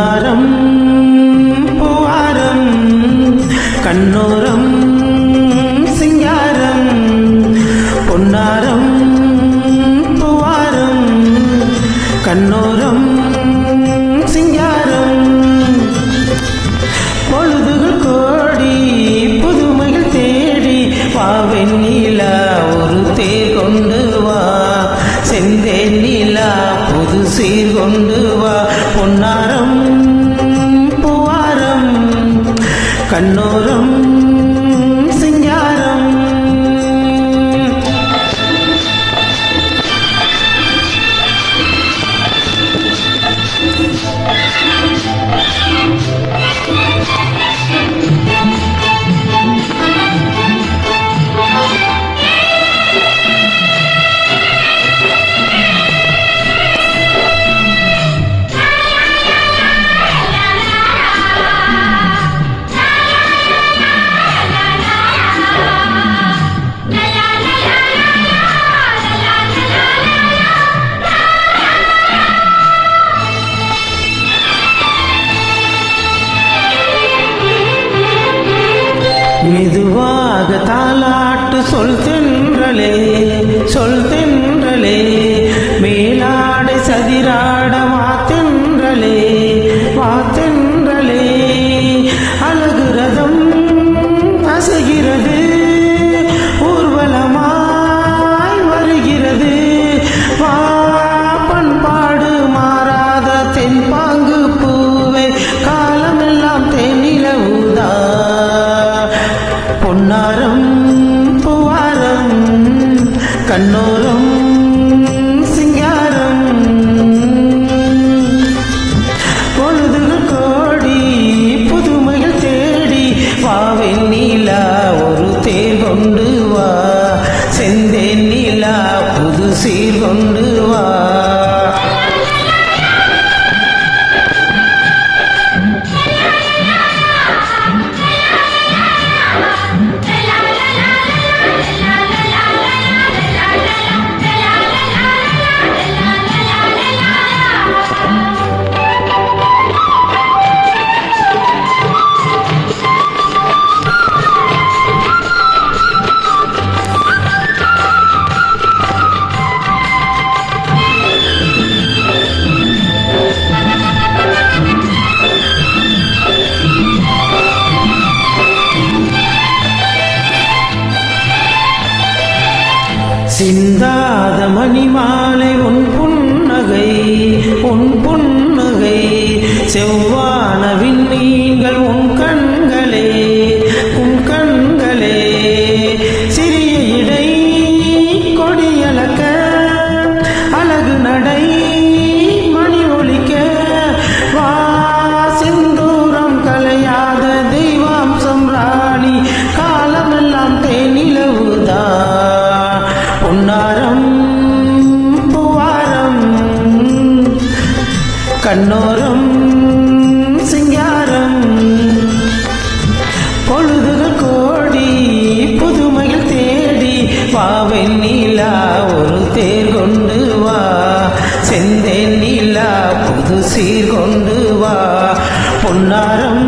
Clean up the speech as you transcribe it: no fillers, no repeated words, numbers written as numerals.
பொன்னாரம் பூவாரம் கண்ணோரம் சிங்காரம் பொன்னாரம் பூவாரம் கண்ணோரம் சிங்காரம் பொழுதுகள் கோடி புதுமைகள் தேடி வாவென் நீலா ஒரு தேர் கொண்டு வா செந்தேன் நீலா புது சீர் கொண்டு வா பொன்னாரம் பூவாரம் கண்ணோரம் சிங்காரம் மெதுவாக தாலாட்டு சொல் தென்றலே சொல் தென்றலே மேலாடை சதிராட வாத்தென்றலே வாத்தென்றலே அழகு ரதம் அசைகிறது ஊர்வலமாய் வருகிறது வா பண்பாடு மாறாத தென்பாங்கு பூவே காலமெல்லாம் தென்னிலவுதா பொன்னாரம் பூவாரம் கண்ணோரம் சிங்காரம் பொழுதுகள் கோடி புதுமைகள் தேடி வாவென் நீலா ஒரு தேர் கொண்டு வா செந்தேன் நீலா புது சீர் கொண்டு வா சிந்தாத மணிமாலை உன் புன்னகை செவ்வான விண்ணீங்கள் உன் கண்களே சிறிய இடை கொடியலக்க அழகு நடை மணி ஒலிக்க வா செந்தூரம் கலையாத தெய்வாம்சம் ராணி காலமெல்லாம் தேனிலவுதா பொன்னாரம் பூவாரம் கண்ணோரம் சிங்காரம் பொழுதுகள் கோடி புதுமைகள் தேடி வாவென் நீலா ஒரு தேர் கொண்டு வா செந்தேன் நீலா புது சீர் கொண்டு வா பொன்னாரம்